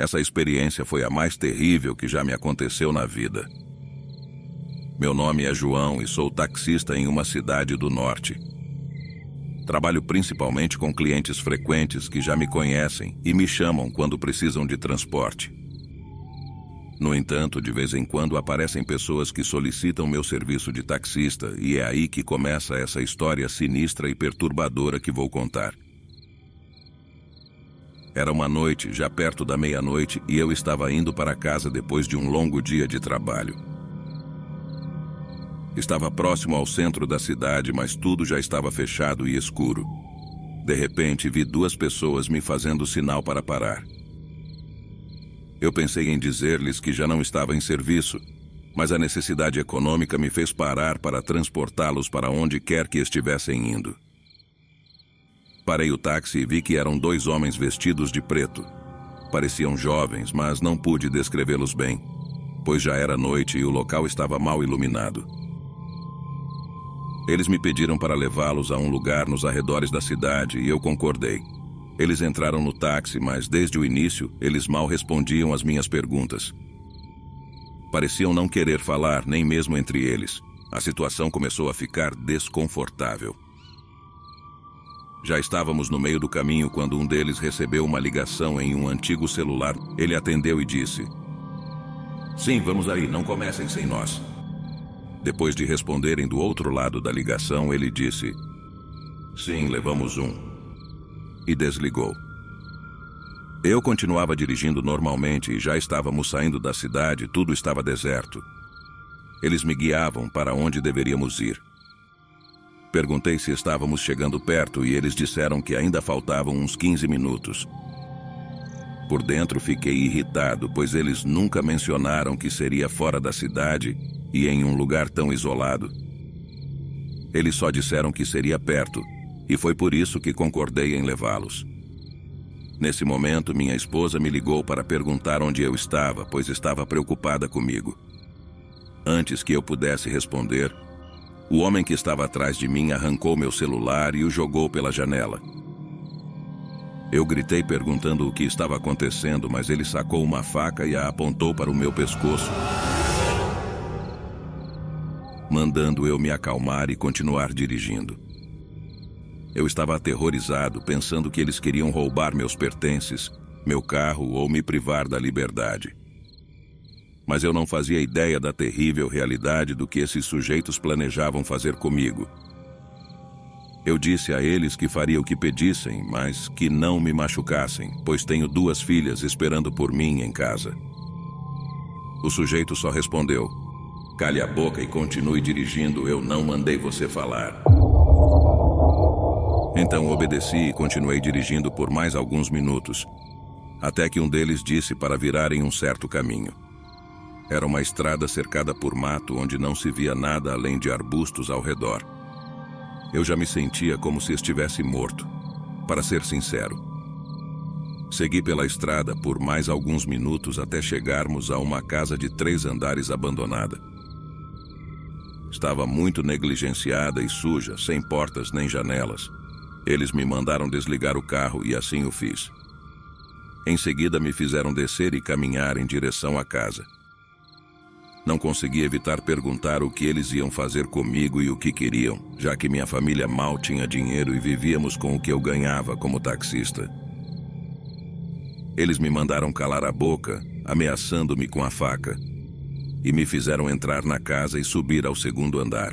Essa experiência foi a mais terrível que já me aconteceu na vida. Meu nome é João e sou taxista em uma cidade do norte. Trabalho principalmente com clientes frequentes que já me conhecem e me chamam quando precisam de transporte. No entanto, de vez em quando aparecem pessoas que solicitam meu serviço de taxista e é aí que começa essa história sinistra e perturbadora que vou contar. Era uma noite, já perto da meia-noite, e eu estava indo para casa depois de um longo dia de trabalho. Estava próximo ao centro da cidade, mas tudo já estava fechado e escuro. De repente, vi duas pessoas me fazendo sinal para parar. Eu pensei em dizer-lhes que já não estava em serviço, mas a necessidade econômica me fez parar para transportá-los para onde quer que estivessem indo. Parei o táxi e vi que eram dois homens vestidos de preto. Pareciam jovens, mas não pude descrevê-los bem, pois já era noite e o local estava mal iluminado. Eles me pediram para levá-los a um lugar nos arredores da cidade e eu concordei. Eles entraram no táxi, mas desde o início eles mal respondiam às minhas perguntas. Pareciam não querer falar, nem mesmo entre eles. A situação começou a ficar desconfortável. Já estávamos no meio do caminho quando um deles recebeu uma ligação em um antigo celular. Ele atendeu e disse: "Sim, vamos aí, não comecem sem nós." Depois de responderem do outro lado da ligação, ele disse: "Sim, levamos um." E desligou. Eu continuava dirigindo normalmente e já estávamos saindo da cidade, tudo estava deserto. Eles me guiavam para onde deveríamos ir. Perguntei se estávamos chegando perto e eles disseram que ainda faltavam uns 15 minutos. Por dentro fiquei irritado, pois eles nunca mencionaram que seria fora da cidade e em um lugar tão isolado. Eles só disseram que seria perto, e foi por isso que concordei em levá-los. Nesse momento, minha esposa me ligou para perguntar onde eu estava, pois estava preocupada comigo. Antes que eu pudesse responder, o homem que estava atrás de mim arrancou meu celular e o jogou pela janela. Eu gritei perguntando o que estava acontecendo, mas ele sacou uma faca e a apontou para o meu pescoço, mandando eu me acalmar e continuar dirigindo. Eu estava aterrorizado, pensando que eles queriam roubar meus pertences, meu carro ou me privar da liberdade. Mas eu não fazia ideia da terrível realidade do que esses sujeitos planejavam fazer comigo. Eu disse a eles que faria o que pedissem, mas que não me machucassem, pois tenho 2 filhas esperando por mim em casa. O sujeito só respondeu: "Cale a boca e continue dirigindo, eu não mandei você falar." Então obedeci e continuei dirigindo por mais alguns minutos, até que um deles disse para virar em um certo caminho. Era uma estrada cercada por mato onde não se via nada além de arbustos ao redor. Eu já me sentia como se estivesse morto, para ser sincero. Segui pela estrada por mais alguns minutos até chegarmos a uma casa de 3 andares abandonada. Estava muito negligenciada e suja, sem portas nem janelas. Eles me mandaram desligar o carro e assim o fiz. Em seguida me fizeram descer e caminhar em direção à casa. Não consegui evitar perguntar o que eles iam fazer comigo e o que queriam, já que minha família mal tinha dinheiro e vivíamos com o que eu ganhava como taxista. Eles me mandaram calar a boca, ameaçando-me com a faca, e me fizeram entrar na casa e subir ao 2º andar.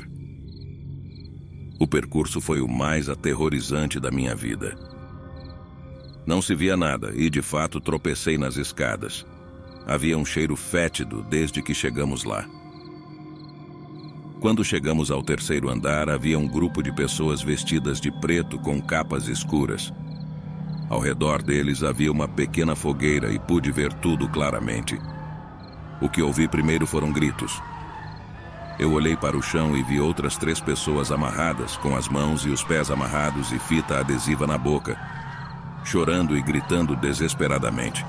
O percurso foi o mais aterrorizante da minha vida. Não se via nada e, de fato, tropecei nas escadas. Havia um cheiro fétido desde que chegamos lá. Quando chegamos ao 3º andar, havia um grupo de pessoas vestidas de preto com capas escuras. Ao redor deles havia uma pequena fogueira e pude ver tudo claramente. O que ouvi primeiro foram gritos. Eu olhei para o chão e vi outras 3 pessoas amarradas, com as mãos e os pés amarrados e fita adesiva na boca, chorando e gritando desesperadamente.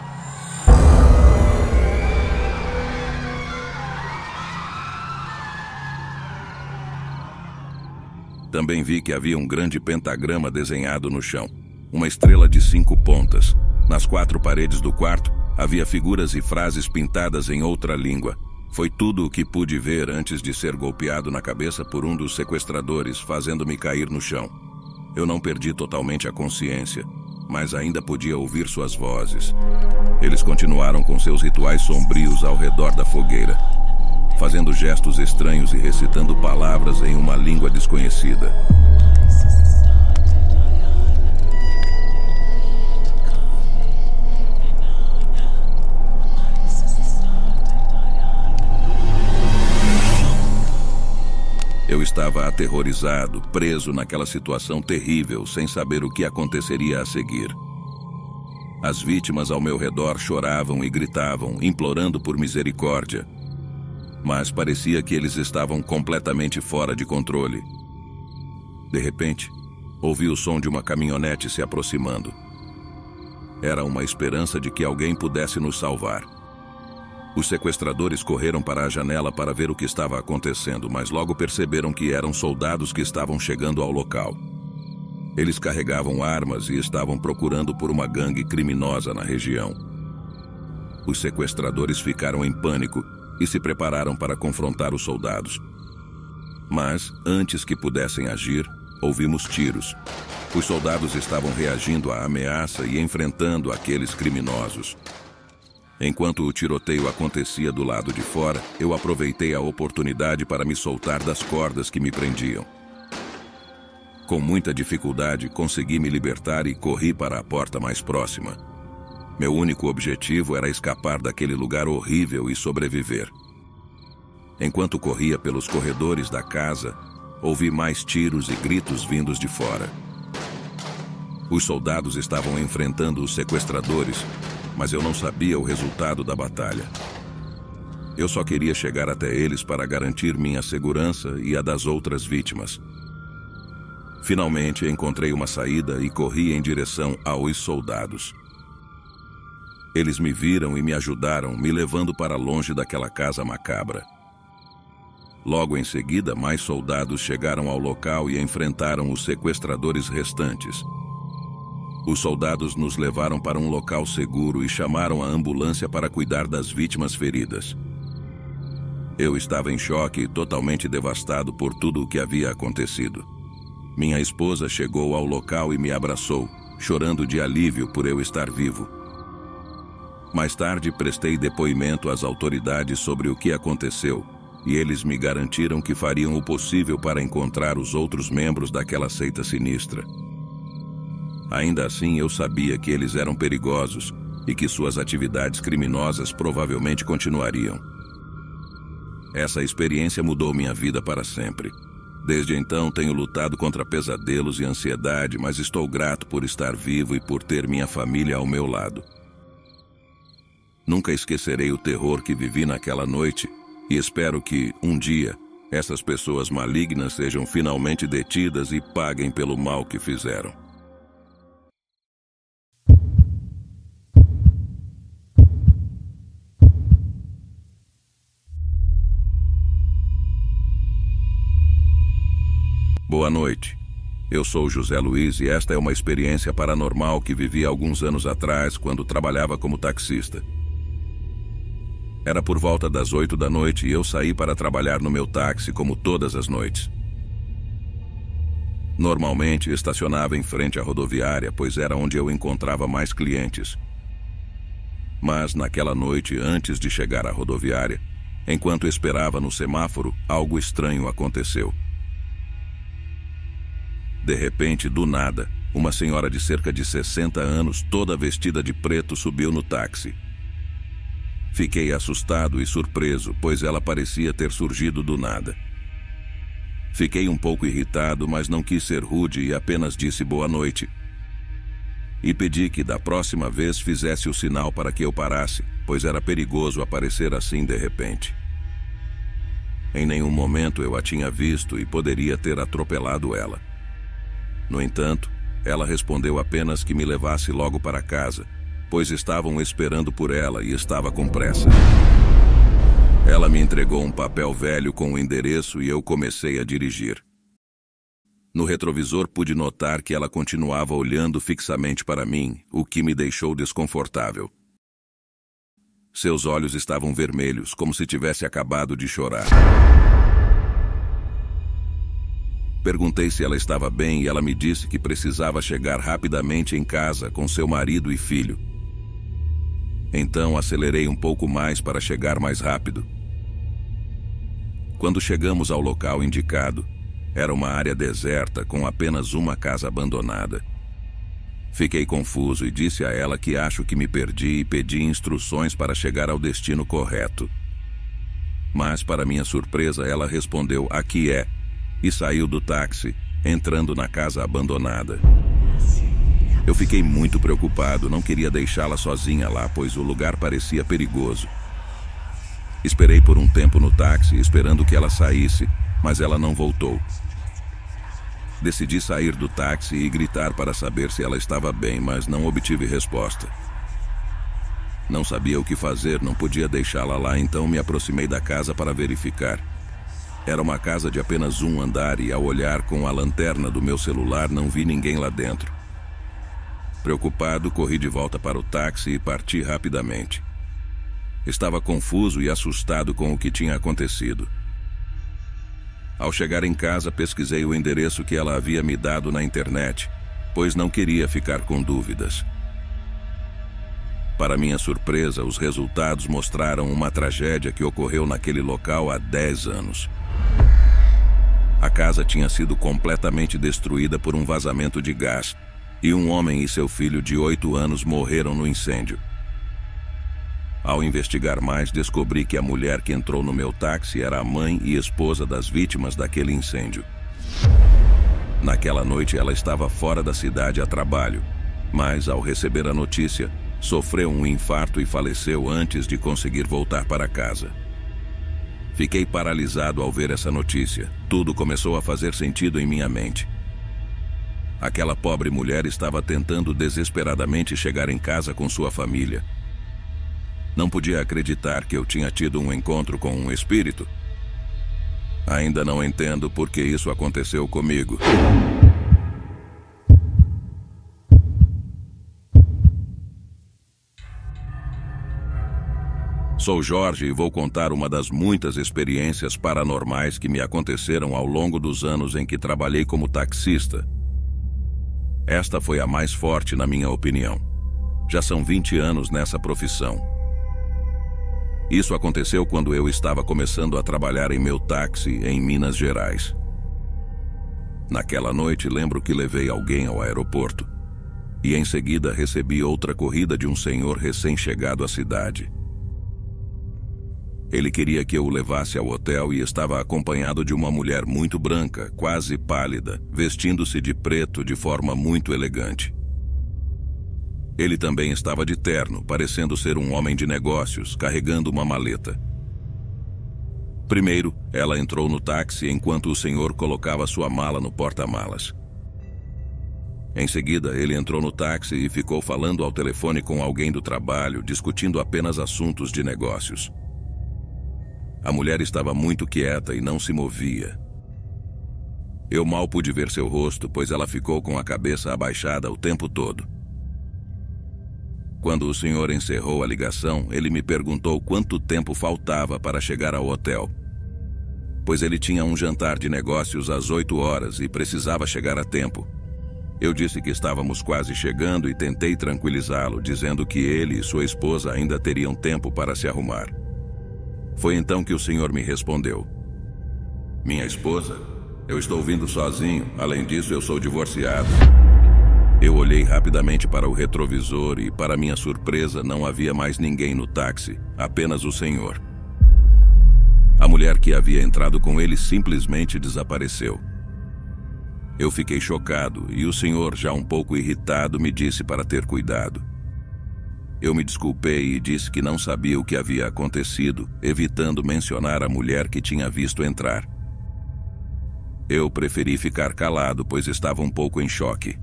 Também vi que havia um grande pentagrama desenhado no chão, uma estrela de 5 pontas, nas 4 paredes do quarto Havia figuras e frases pintadas em outra língua. Foi tudo o que pude ver antes de ser golpeado na cabeça por um dos sequestradores, fazendo-me cair no chão. Eu não perdi totalmente a consciência, mas ainda podia ouvir suas vozes. Eles continuaram com seus rituais sombrios ao redor da fogueira, fazendo gestos estranhos e recitando palavras em uma língua desconhecida. Eu estava aterrorizado, preso naquela situação terrível, sem saber o que aconteceria a seguir. As vítimas ao meu redor choravam e gritavam, implorando por misericórdia. Mas parecia que eles estavam completamente fora de controle. De repente, ouvi o som de uma caminhonete se aproximando. Era uma esperança de que alguém pudesse nos salvar. Os sequestradores correram para a janela para ver o que estava acontecendo, mas logo perceberam que eram soldados que estavam chegando ao local. Eles carregavam armas e estavam procurando por uma gangue criminosa na região. Os sequestradores ficaram em pânico e se prepararam para confrontar os soldados. Mas, antes que pudessem agir, ouvimos tiros. Os soldados estavam reagindo à ameaça e enfrentando aqueles criminosos. Enquanto o tiroteio acontecia do lado de fora, eu aproveitei a oportunidade para me soltar das cordas que me prendiam. Com muita dificuldade, consegui me libertar e corri para a porta mais próxima. Meu único objetivo era escapar daquele lugar horrível e sobreviver. Enquanto corria pelos corredores da casa, ouvi mais tiros e gritos vindos de fora. Os soldados estavam enfrentando os sequestradores, mas eu não sabia o resultado da batalha. Eu só queria chegar até eles para garantir minha segurança e a das outras vítimas. Finalmente encontrei uma saída e corri em direção aos soldados. Eles me viram e me ajudaram, me levando para longe daquela casa macabra. Logo em seguida, mais soldados chegaram ao local e enfrentaram os sequestradores restantes. Os soldados nos levaram para um local seguro e chamaram a ambulância para cuidar das vítimas feridas. Eu estava em choque e totalmente devastado por tudo o que havia acontecido. Minha esposa chegou ao local e me abraçou, chorando de alívio por eu estar vivo. Mais tarde, prestei depoimento às autoridades sobre o que aconteceu, e eles me garantiram que fariam o possível para encontrar os outros membros daquela seita sinistra. Ainda assim, eu sabia que eles eram perigosos e que suas atividades criminosas provavelmente continuariam. Essa experiência mudou minha vida para sempre. Desde então, tenho lutado contra pesadelos e ansiedade, mas estou grato por estar vivo e por ter minha família ao meu lado. Nunca esquecerei o terror que vivi naquela noite e espero que, um dia, essas pessoas malignas sejam finalmente detidas e paguem pelo mal que fizeram. Boa noite. Eu sou José Luiz e esta é uma experiência paranormal que vivi alguns anos atrás quando trabalhava como taxista. Era por volta das 8 da noite e eu saí para trabalhar no meu táxi como todas as noites. Normalmente estacionava em frente à rodoviária, pois era onde eu encontrava mais clientes. Mas naquela noite, antes de chegar à rodoviária, enquanto esperava no semáforo, algo estranho aconteceu. De repente, do nada, uma senhora de cerca de 60 anos, toda vestida de preto, subiu no táxi. Fiquei assustado e surpreso, pois ela parecia ter surgido do nada. Fiquei um pouco irritado, mas não quis ser rude e apenas disse boa noite. E pedi que da próxima vez fizesse o sinal para que eu parasse, pois era perigoso aparecer assim de repente. Em nenhum momento eu a tinha visto e poderia ter atropelado ela. No entanto, ela respondeu apenas que me levasse logo para casa, pois estavam esperando por ela e estava com pressa. Ela me entregou um papel velho com o endereço e eu comecei a dirigir. No retrovisor pude notar que ela continuava olhando fixamente para mim, o que me deixou desconfortável. Seus olhos estavam vermelhos, como se tivesse acabado de chorar. Perguntei se ela estava bem e ela me disse que precisava chegar rapidamente em casa com seu marido e filho. Então acelerei um pouco mais para chegar mais rápido. Quando chegamos ao local indicado, era uma área deserta com apenas uma casa abandonada. Fiquei confuso e disse a ela que acho que me perdi e pedi instruções para chegar ao destino correto. Mas, para minha surpresa, ela respondeu: "Aqui é", e saiu do táxi, entrando na casa abandonada. Eu fiquei muito preocupado, não queria deixá-la sozinha lá, pois o lugar parecia perigoso. Esperei por um tempo no táxi, esperando que ela saísse, mas ela não voltou. Decidi sair do táxi e gritar para saber se ela estava bem, mas não obtive resposta. Não sabia o que fazer, não podia deixá-la lá, então me aproximei da casa para verificar. Era uma casa de apenas um andar e, ao olhar com a lanterna do meu celular, não vi ninguém lá dentro. Preocupado, corri de volta para o táxi e parti rapidamente. Estava confuso e assustado com o que tinha acontecido. Ao chegar em casa, pesquisei o endereço que ela havia me dado na internet, pois não queria ficar com dúvidas. Para minha surpresa, os resultados mostraram uma tragédia que ocorreu naquele local há 10 anos. A casa tinha sido completamente destruída por um vazamento de gás, e um homem e seu filho de 8 anos morreram no incêndio. Ao investigar mais, descobri que a mulher que entrou no meu táxi era a mãe e esposa das vítimas daquele incêndio. Naquela noite, ela estava fora da cidade a trabalho, mas, ao receber a notícia, sofreu um infarto e faleceu antes de conseguir voltar para casa. Fiquei paralisado ao ver essa notícia. Tudo começou a fazer sentido em minha mente. Aquela pobre mulher estava tentando desesperadamente chegar em casa com sua família. Não podia acreditar que eu tinha tido um encontro com um espírito. Ainda não entendo por que isso aconteceu comigo. Sou Jorge e vou contar uma das muitas experiências paranormais que me aconteceram ao longo dos anos em que trabalhei como taxista. Esta foi a mais forte na minha opinião. Já são 20 anos nessa profissão. Isso aconteceu quando eu estava começando a trabalhar em meu táxi em Minas Gerais. Naquela noite, lembro que levei alguém ao aeroporto. E em seguida recebi outra corrida de um senhor recém-chegado à cidade. Ele queria que eu o levasse ao hotel e estava acompanhado de uma mulher muito branca, quase pálida, vestindo-se de preto de forma muito elegante. Ele também estava de terno, parecendo ser um homem de negócios, carregando uma maleta. Primeiro, ela entrou no táxi enquanto o senhor colocava sua mala no porta-malas. Em seguida, ele entrou no táxi e ficou falando ao telefone com alguém do trabalho, discutindo apenas assuntos de negócios. A mulher estava muito quieta e não se movia. Eu mal pude ver seu rosto, pois ela ficou com a cabeça abaixada o tempo todo. Quando o senhor encerrou a ligação, ele me perguntou quanto tempo faltava para chegar ao hotel, pois ele tinha um jantar de negócios às 8 horas e precisava chegar a tempo. Eu disse que estávamos quase chegando e tentei tranquilizá-lo, dizendo que ele e sua esposa ainda teriam tempo para se arrumar. Foi então que o senhor me respondeu: "Minha esposa? Eu estou vindo sozinho, além disso eu sou divorciado." Eu olhei rapidamente para o retrovisor e, para minha surpresa, não havia mais ninguém no táxi, apenas o senhor. A mulher que havia entrado com ele simplesmente desapareceu. Eu fiquei chocado e o senhor, já um pouco irritado, me disse para ter cuidado. Eu me desculpei e disse que não sabia o que havia acontecido, evitando mencionar a mulher que tinha visto entrar. Eu preferi ficar calado, pois estava um pouco em choque.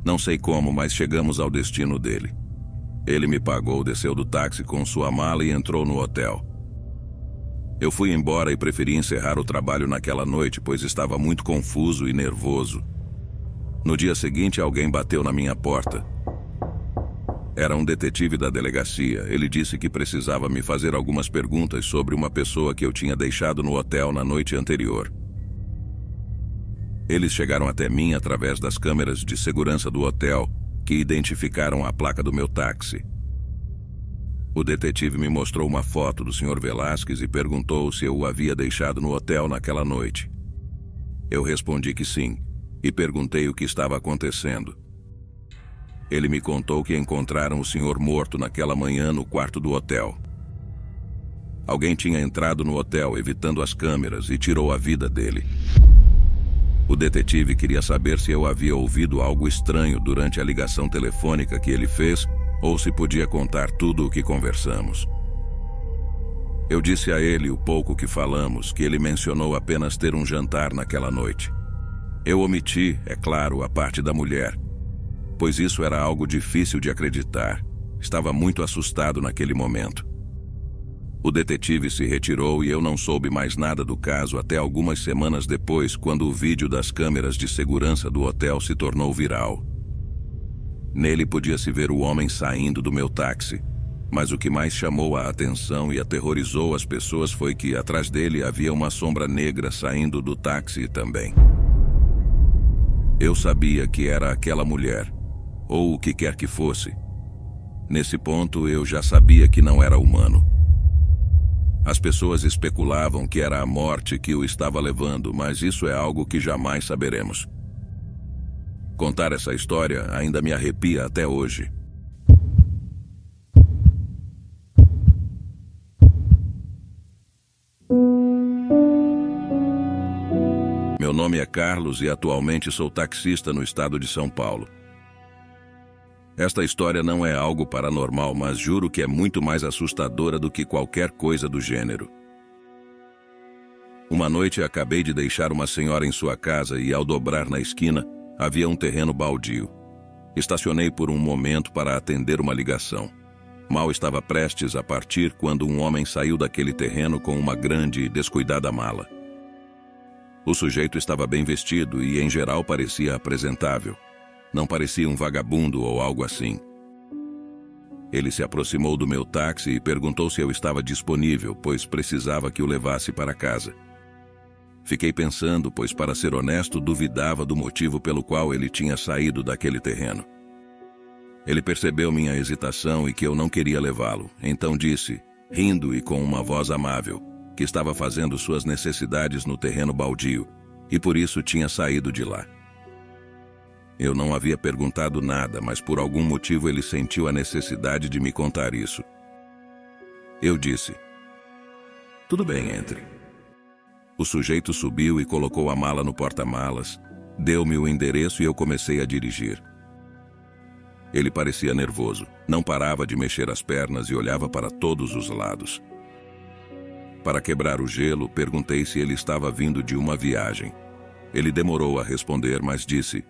Não sei como, mas chegamos ao destino dele. Ele me pagou, desceu do táxi com sua mala e entrou no hotel. Eu fui embora e preferi encerrar o trabalho naquela noite, pois estava muito confuso e nervoso. No dia seguinte, alguém bateu na minha porta. Era um detetive da delegacia. Ele disse que precisava me fazer algumas perguntas sobre uma pessoa que eu tinha deixado no hotel na noite anterior. Eles chegaram até mim através das câmeras de segurança do hotel, que identificaram a placa do meu táxi. O detetive me mostrou uma foto do Sr. Velásquez e perguntou se eu o havia deixado no hotel naquela noite. Eu respondi que sim, e perguntei o que estava acontecendo. Ele me contou que encontraram o senhor morto naquela manhã no quarto do hotel. Alguém tinha entrado no hotel evitando as câmeras e tirou a vida dele. O detetive queria saber se eu havia ouvido algo estranho durante a ligação telefônica que ele fez ou se podia contar tudo o que conversamos. Eu disse a ele o pouco que falamos, que ele mencionou apenas ter um jantar naquela noite. Eu omiti, é claro, a parte da mulher, pois isso era algo difícil de acreditar. Estava muito assustado naquele momento. O detetive se retirou e eu não soube mais nada do caso até algumas semanas depois, quando o vídeo das câmeras de segurança do hotel se tornou viral. Nele podia-se ver o homem saindo do meu táxi, mas o que mais chamou a atenção e aterrorizou as pessoas foi que atrás dele havia uma sombra negra saindo do táxi também. Eu sabia que era aquela mulher, ou o que quer que fosse. Nesse ponto, eu já sabia que não era humano. As pessoas especulavam que era a morte que o estava levando, mas isso é algo que jamais saberemos. Contar essa história ainda me arrepia até hoje. Meu nome é Carlos e atualmente sou taxista no estado de São Paulo. Esta história não é algo paranormal, mas juro que é muito mais assustadora do que qualquer coisa do gênero. Uma noite acabei de deixar uma senhora em sua casa e, ao dobrar na esquina, havia um terreno baldio. Estacionei por um momento para atender uma ligação. Mal estava prestes a partir quando um homem saiu daquele terreno com uma grande e descuidada mala. O sujeito estava bem vestido e, em geral, parecia apresentável. Não parecia um vagabundo ou algo assim. Ele se aproximou do meu táxi e perguntou se eu estava disponível, pois precisava que o levasse para casa. Fiquei pensando, pois, para ser honesto, duvidava do motivo pelo qual ele tinha saído daquele terreno. Ele percebeu minha hesitação e que eu não queria levá-lo, então disse, rindo e com uma voz amável, que estava fazendo suas necessidades no terreno baldio e por isso tinha saído de lá. Eu não havia perguntado nada, mas por algum motivo ele sentiu a necessidade de me contar isso. Eu disse, "Tudo bem, entre." O sujeito subiu e colocou a mala no porta-malas, deu-me o endereço e eu comecei a dirigir. Ele parecia nervoso, não parava de mexer as pernas e olhava para todos os lados. Para quebrar o gelo, perguntei se ele estava vindo de uma viagem. Ele demorou a responder, mas disse,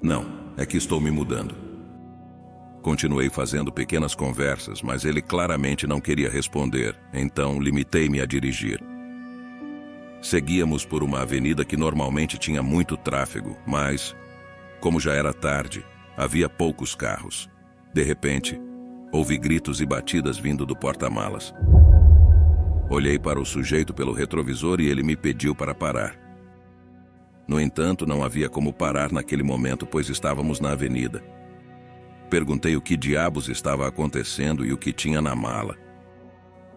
"Não, é que estou me mudando." Continuei fazendo pequenas conversas, mas ele claramente não queria responder, então limitei-me a dirigir. Seguíamos por uma avenida que normalmente tinha muito tráfego, mas, como já era tarde, havia poucos carros. De repente, ouvi gritos e batidas vindo do porta-malas. Olhei para o sujeito pelo retrovisor e ele me pediu para parar. No entanto, não havia como parar naquele momento, pois estávamos na avenida. Perguntei o que diabos estava acontecendo e o que tinha na mala.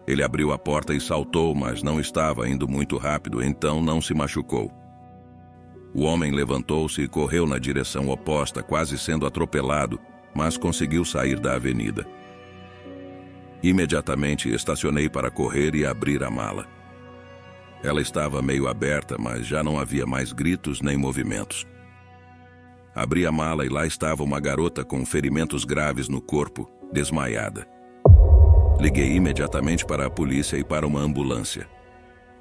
Ele abriu a porta e saltou, mas não estava indo muito rápido, então não se machucou. O homem levantou-se e correu na direção oposta, quase sendo atropelado, mas conseguiu sair da avenida. Imediatamente estacionei para correr e abrir a mala. Ela estava meio aberta, mas já não havia mais gritos nem movimentos. Abri a mala e lá estava uma garota com ferimentos graves no corpo, desmaiada. Liguei imediatamente para a polícia e para uma ambulância.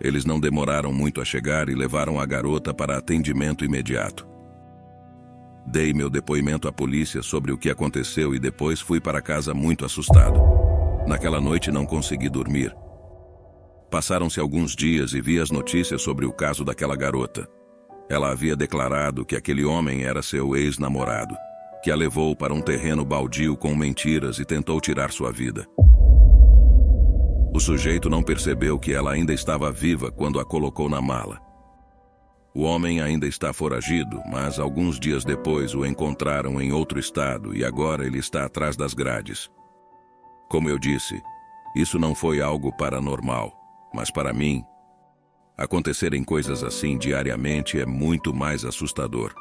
Eles não demoraram muito a chegar e levaram a garota para atendimento imediato. Dei meu depoimento à polícia sobre o que aconteceu e depois fui para casa muito assustado. Naquela noite não consegui dormir. Passaram-se alguns dias e vi as notícias sobre o caso daquela garota. Ela havia declarado que aquele homem era seu ex-namorado, que a levou para um terreno baldio com mentiras e tentou tirar sua vida. O sujeito não percebeu que ela ainda estava viva quando a colocou na mala. O homem ainda está foragido, mas alguns dias depois o encontraram em outro estado e agora ele está atrás das grades. Como eu disse, isso não foi algo paranormal, mas para mim, acontecerem coisas assim diariamente é muito mais assustador.